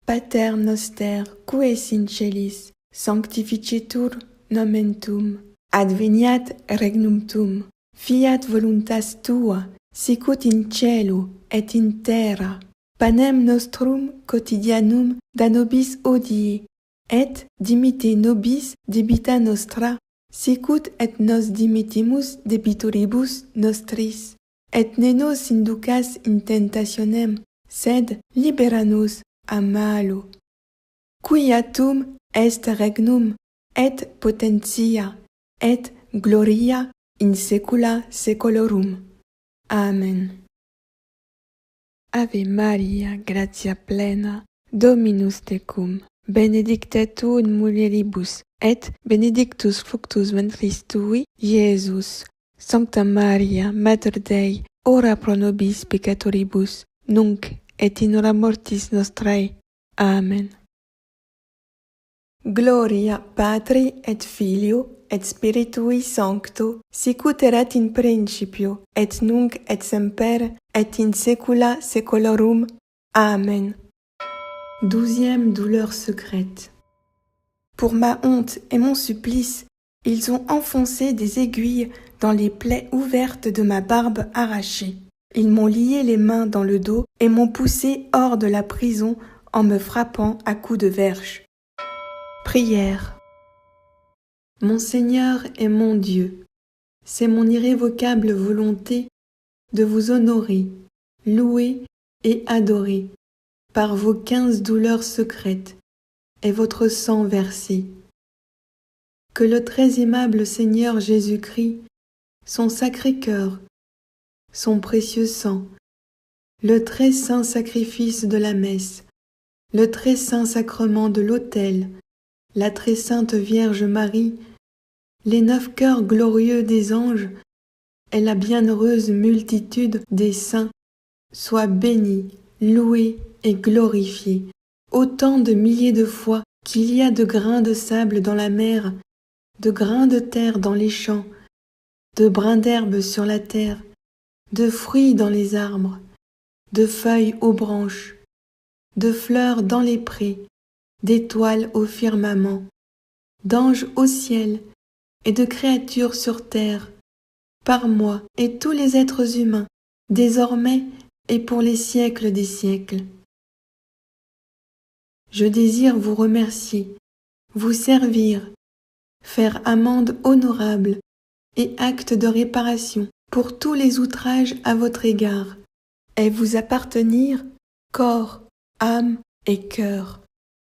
Pater Noster, qui es in celis, sanctificetur nomen tuum, adveniat regnum tuum, fiat voluntas tua, sicut in cielo et in terra. Panem nostrum quotidianum da nobis hodie, et dimitte nobis debita nostra, sicut et nos dimittimus debitoribus nostris, et ne nos inducas in tentationem, sed libera nos a malo. Quia tum est regnum, et potentia, et gloria in saecula saeculorum. Amen. Ave Maria, gratia plena, Dominus tecum, benedicta tu in mulieribus, et benedictus fructus ventris tui, Iesus. Sancta Maria, Mater Dei, ora pro nobis peccatoribus, nunc et in hora mortis nostrae. Amen. Gloria Patri et Filio et Spiritui Sancto, sicut erat in principio, et nunc et semper, et in saecula saeculorum. Amen. 12e douleur secrète. Pour ma honte et mon supplice, ils ont enfoncé des aiguilles dans les plaies ouvertes de ma barbe arrachée. Ils m'ont lié les mains dans le dos et m'ont poussé hors de la prison en me frappant à coups de verge. Prière. Mon Seigneur et mon Dieu, c'est mon irrévocable volonté de vous honorer, louer et adorer par vos 15 douleurs secrètes et votre sang versé. Que le très aimable Seigneur Jésus-Christ, son sacré cœur, son précieux sang, le très saint sacrifice de la messe, le très saint sacrement de l'autel, la très sainte Vierge Marie, les 9 cœurs glorieux des anges et la bienheureuse multitude des saints soient bénis, loués et glorifiés, autant de milliers de fois qu'il y a de grains de sable dans la mer, de grains de terre dans les champs, de brins d'herbe sur la terre, de fruits dans les arbres, de feuilles aux branches, de fleurs dans les prés, d'étoiles au firmament, d'anges au ciel et de créatures sur terre, par moi et tous les êtres humains, désormais et pour les siècles des siècles. Je désire vous remercier, vous servir, faire amende honorable et acte de réparation pour tous les outrages à votre égard, et vous appartenir corps, âme et cœur.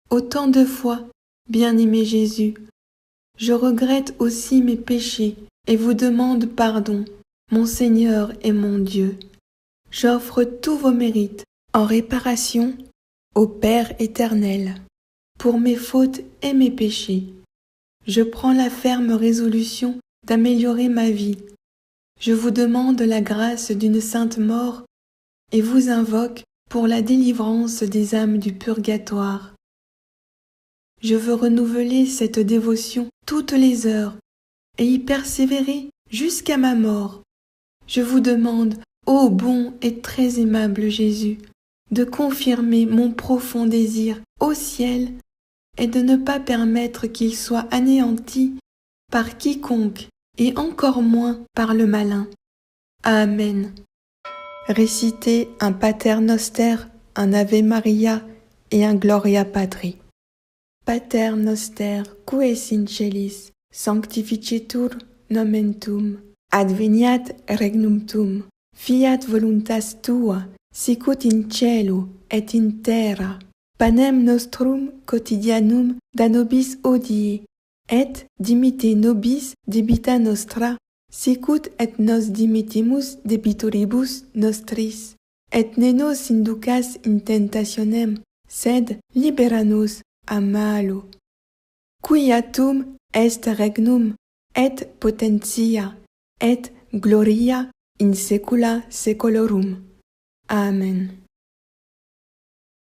Autant de fois, bien-aimé Jésus, je regrette aussi mes péchés et vous demande pardon, mon Seigneur et mon Dieu. J'offre tous vos mérites en réparation au Père éternel pour mes fautes et mes péchés. Je prends la ferme résolution d'améliorer ma vie. Je vous demande la grâce d'une sainte mort et vous invoque pour la délivrance des âmes du purgatoire. Je veux renouveler cette dévotion toutes les heures et y persévérer jusqu'à ma mort. Je vous demande, ô bon et très aimable Jésus, de confirmer mon profond désir au ciel et de ne pas permettre qu'il soit anéanti par quiconque et encore moins par le malin. Amen. Récitez un Pater Noster, un Ave Maria et un Gloria Patri. Pater Noster, qui es in celis, sanctificetur nomen tuum, adveniat regnum tuum, fiat voluntas tua, sicut in cielo et in terra. Panem nostrum quotidianum da nobis hodie, et dimitte nobis debita nostra, sicut et nos dimittimus debitoribus nostris. Et ne nos inducas in tentationem, sed libera nos a malo. Quia tum est regnum, et potentia, et gloria in saecula saeculorum. Amen.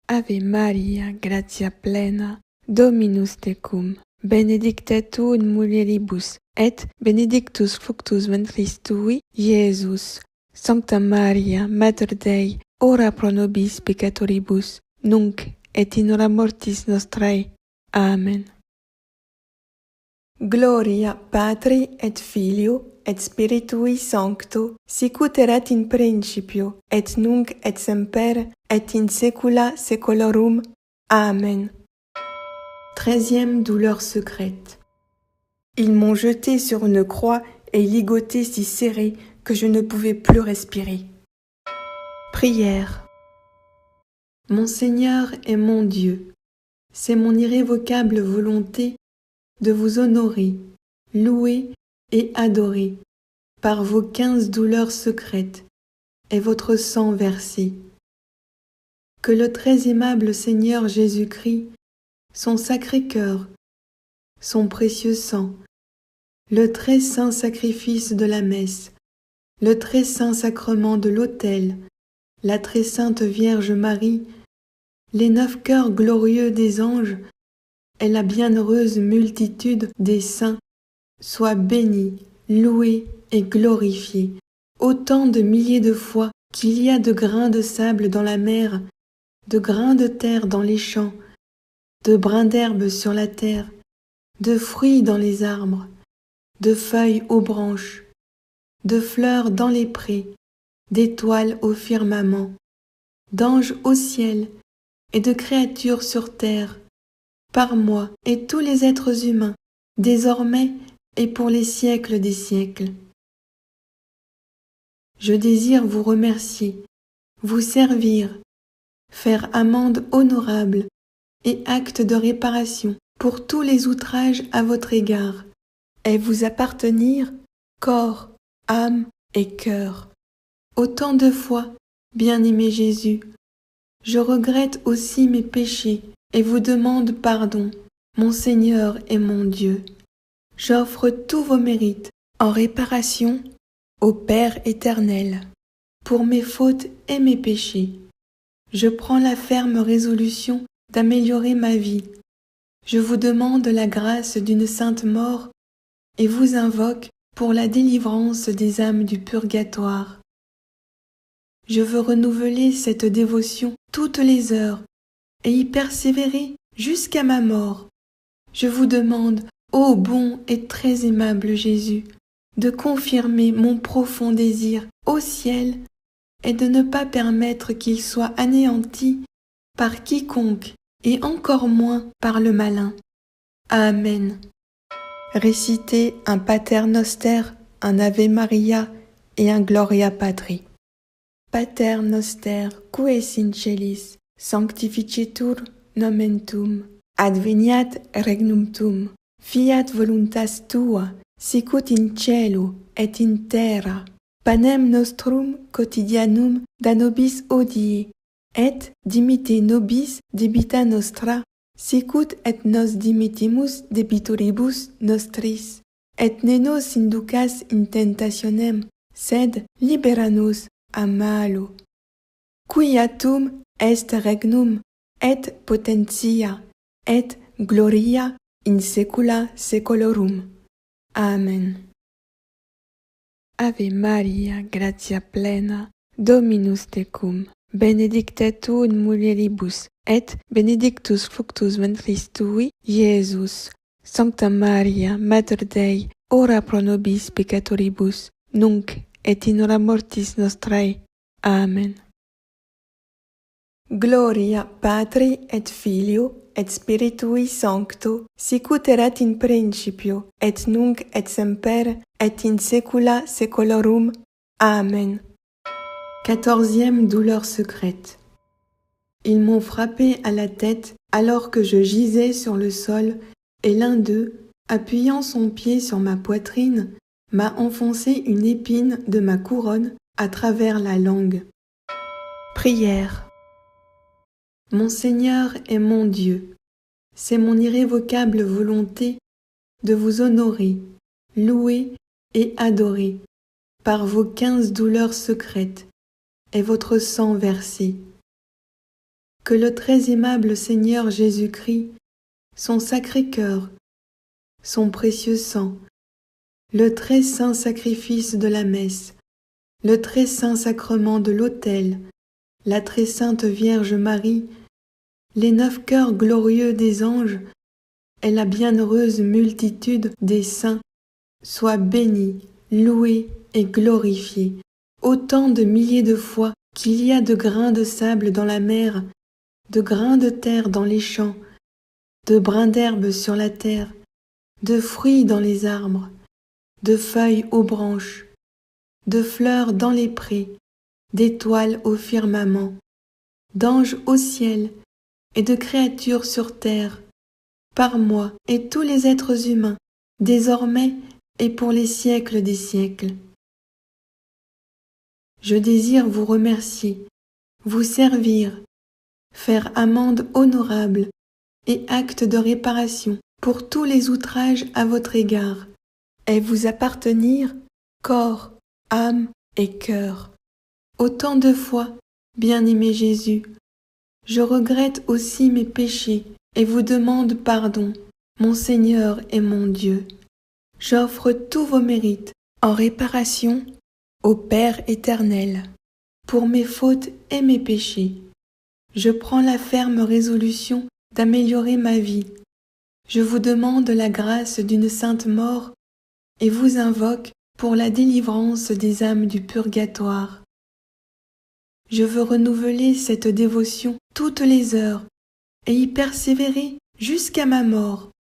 Ave Maria, gratia plena, Dominus tecum, benedicta tu in mulieribus, et benedictus fructus ventris tui, Iesus. Sancta Maria, Mater Dei, ora pro nobis peccatoribus, nunc et in hora mortis nostrae. Amen. Gloria Patri et Filio et Spiritui Sancto, sicut erat in principio, et nunc et semper, et in saecula saeculorum. Amen. 13e douleur secrète. Ils m'ont jeté sur une croix et ligoté si serré que je ne pouvais plus respirer. Prière. Mon Seigneur et mon Dieu, c'est mon irrévocable volonté de vous honorer, louer et adorer par vos 15 douleurs secrètes et votre sang versé. Que le très aimable Seigneur Jésus-Christ, son sacré cœur, son précieux sang, le très saint sacrifice de la messe, le très saint sacrement de l'autel, la très sainte Vierge Marie, les 9 cœurs glorieux des anges et la bienheureuse multitude des saints soient bénis, loués et glorifiés, autant de milliers de fois qu'il y a de grains de sable dans la mer, de grains de terre dans les champs, de brins d'herbe sur la terre, de fruits dans les arbres, de feuilles aux branches, de fleurs dans les prés, d'étoiles au firmament, d'anges au ciel et de créatures sur terre, par moi et tous les êtres humains, désormais et pour les siècles des siècles. Je désire vous remercier, vous servir, faire amende honorable et acte de réparation pour tous les outrages à votre égard, et vous appartenir corps, âme et cœur. Autant de fois, bien-aimé Jésus, je regrette aussi mes péchés et vous demande pardon, mon Seigneur et mon Dieu. J'offre tous vos mérites en réparation au Père éternel pour mes fautes et mes péchés. Je prends la ferme résolution d'améliorer ma vie. Je vous demande la grâce d'une sainte mort et vous invoque pour la délivrance des âmes du purgatoire. Je veux renouveler cette dévotion toutes les heures et y persévérer jusqu'à ma mort. Je vous demande, ô bon et très aimable Jésus, de confirmer mon profond désir au ciel et de ne pas permettre qu'il soit anéanti par quiconque et encore moins par le malin. Amen. Récitez un Pater Noster, un Ave Maria et un Gloria Patri. Pater Noster, qui es in celis, sanctificetur nomen tuum, adveniat regnum tuum, fiat voluntas tua, sicut in cielo et in terra. Panem nostrum quotidianum da nobis hodie, et dimitte nobis debita nostra, sicut et nos dimittimus debitoribus nostris. Et ne nos inducas in tentationem, sed libera nos a malo. Quia tum est regnum, et potentia, et gloria in saecula saeculorum. Amen. Ave Maria, gratia plena, Dominus tecum, benedicta tu in mulieribus, et benedictus fructus ventris tui, Iesus. Sancta Maria, Mater Dei, ora pro nobis peccatoribus, nunc et in hora mortis nostrae. Amen. Gloria Patri et Filio et Spiritui Sancto, sicut erat in principio, et nunc et semper, et in saecula saeculorum. Amen. 14e douleur secrète. Ils m'ont frappé à la tête alors que je gisais sur le sol, et l'un d'eux, appuyant son pied sur ma poitrine, m'a enfoncé une épine de ma couronne à travers la langue. Prière. Mon Seigneur et mon Dieu, c'est mon irrévocable volonté de vous honorer, louer et adorer par vos 15 douleurs secrètes et votre sang versé. Que le très aimable Seigneur Jésus-Christ, son sacré cœur, son précieux sang, le très saint sacrifice de la messe, le très saint sacrement de l'autel, la très sainte Vierge Marie, les 9 cœurs glorieux des anges et la bienheureuse multitude des saints soient bénis, loués et glorifiés, autant de milliers de fois qu'il y a de grains de sable dans la mer, de grains de terre dans les champs, de brins d'herbe sur la terre, de fruits dans les arbres, de feuilles aux branches, de fleurs dans les prés, d'étoiles au firmament, d'anges au ciel et de créatures sur terre, par moi et tous les êtres humains, désormais et pour les siècles des siècles. Je désire vous remercier, vous servir, faire amende honorable et acte de réparation pour tous les outrages à votre égard, et vous appartenir corps, âme et cœur. Autant de fois, bien-aimé Jésus, je regrette aussi mes péchés et vous demande pardon, mon Seigneur et mon Dieu. J'offre tous vos mérites en réparation au Père éternel pour mes fautes et mes péchés. Je prends la ferme résolution d'améliorer ma vie. Je vous demande la grâce d'une sainte mort et vous invoque pour la délivrance des âmes du purgatoire. Je veux renouveler cette dévotion toutes les heures et y persévérer jusqu'à ma mort.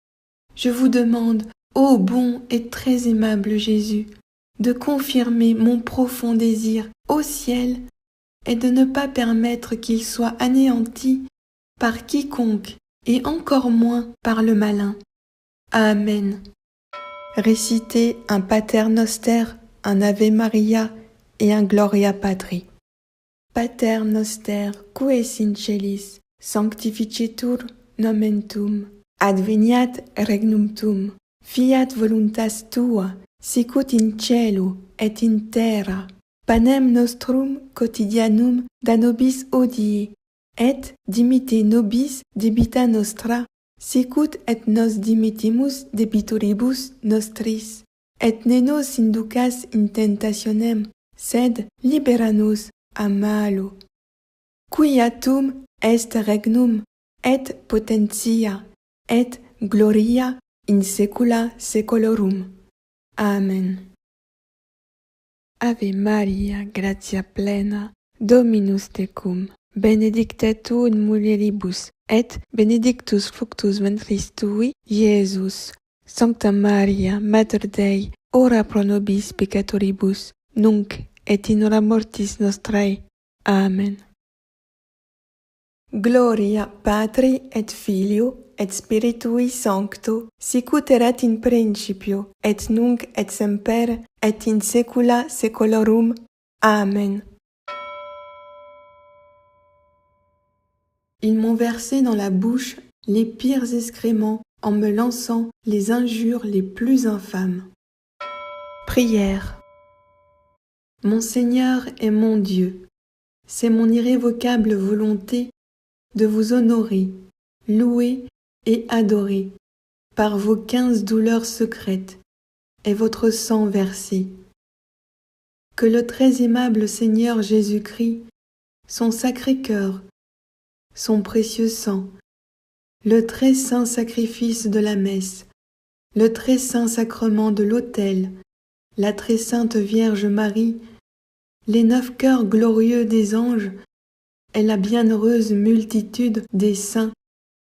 Je vous demande, ô bon et très aimable Jésus, de confirmer mon profond désir au ciel et de ne pas permettre qu'il soit anéanti par quiconque et encore moins par le malin. Amen. Récitez un Pater Noster, un Ave Maria et un Gloria Patri. Pater Noster, qui es in celis, sanctificetur nomen tuum, adveniat regnum tuum, fiat voluntas tua, sicut in cielo et in terra. Panem nostrum quotidianum da nobis hodie, et dimitte nobis debita nostra, sicut et nos dimittimus debitoribus nostris, et ne nos inducas in tentationem, sed libera nos a malo. Quia tum est regnum, et potentia, et gloria in saecula saeculorum. Amen. Ave Maria, gratia plena, Dominus tecum, benedicta tu in mulieribus, et benedictus fructus ventris tui, Iesus. Sancta Maria, Mater Dei, ora pro nobis peccatoribus, nunc et in hora mortis nostrae. Amen. Gloria Patri et Filio et Spiritui Sancto, sicut erat in principio, et nunc et semper, et in saecula saeculorum. Amen. Ils m'ont versé dans la bouche les pires excréments en me lançant les injures les plus infâmes. Prière. Mon Seigneur et mon Dieu, c'est mon irrévocable volonté de vous honorer, louer et adorer par vos 15 douleurs secrètes et votre sang versé. Que le très aimable Seigneur Jésus-Christ, son sacré cœur, son précieux sang, le très saint sacrifice de la messe, le très saint sacrement de l'autel, la très sainte Vierge Marie, les 9 cœurs glorieux des anges et la bienheureuse multitude des saints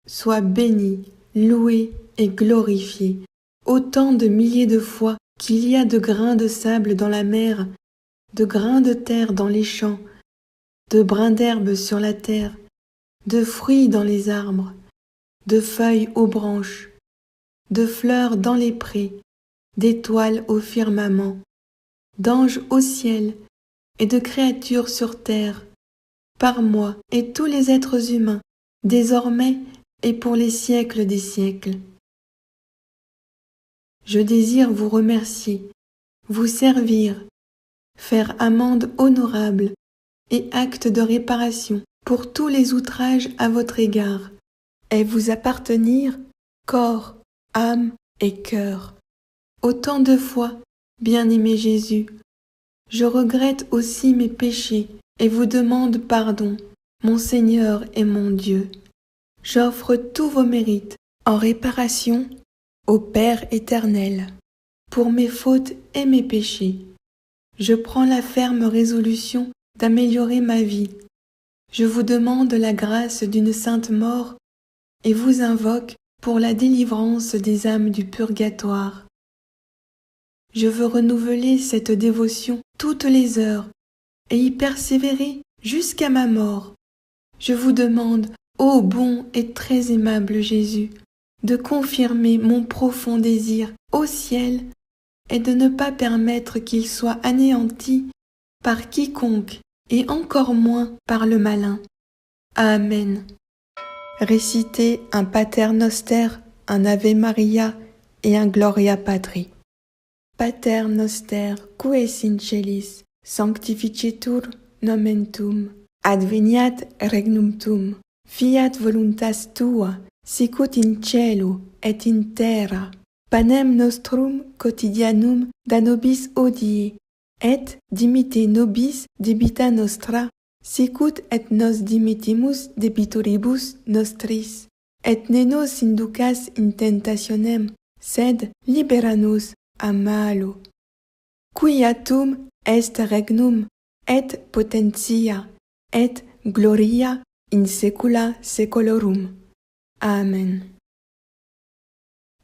soient bénis, loués et glorifiés, autant de milliers de fois qu'il y a de grains de sable dans la mer, de grains de terre dans les champs, de brins d'herbe sur la terre, de fruits dans les arbres, de feuilles aux branches, de fleurs dans les prés, d'étoiles au firmament, d'anges au ciel et de créatures sur terre, par moi et tous les êtres humains, désormais et pour les siècles des siècles. Je désire vous remercier, vous servir, faire amende honorable et acte de réparation pour tous les outrages à votre égard, et vous appartenir corps, âme et cœur. Autant de fois, bien-aimé Jésus, je regrette aussi mes péchés et vous demande pardon, mon Seigneur et mon Dieu. J'offre tous vos mérites en réparation au Père éternel, pour mes fautes et mes péchés. Je prends la ferme résolution d'améliorer ma vie. Je vous demande la grâce d'une sainte mort et vous invoque pour la délivrance des âmes du purgatoire. Je veux renouveler cette dévotion toutes les heures et y persévérer jusqu'à ma mort. Je vous demande, ô bon et très aimable Jésus, de confirmer mon profond désir au ciel et de ne pas permettre qu'il soit anéanti par quiconque et encore moins par le malin. Amen. Récitez un Pater Noster, un Ave Maria et un Gloria Patri. Pater Noster, qui es in celis, sanctificetur nomen tuum, adveniat regnum tuum, fiat voluntas tua, sicut in cielo et in terra. Panem nostrum quotidianum da nobis hodie, et dimitte nobis debita nostra, sicut et nos dimittimus debitoribus nostris. Et ne nos inducas in tentationem, sed libera nos a malo. Quia tum est regnum, et potentia, et gloria in saecula saeculorum. Amen.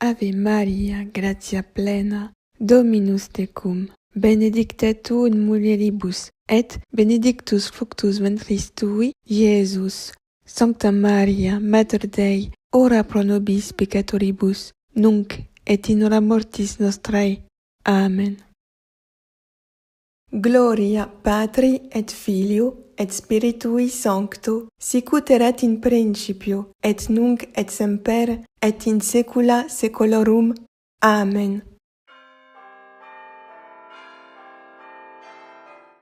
Ave Maria, gratia plena, Dominus tecum, benedicta tu in mulieribus, et benedictus fructus ventris tui, Iesus. Sancta Maria, Mater Dei, ora pro nobis peccatoribus, nunc et in hora mortis nostrae. Amen. Gloria Patri et Filio et Spiritui Sancto, sicut erat in principio, et nunc et semper, et in saecula saeculorum. Amen.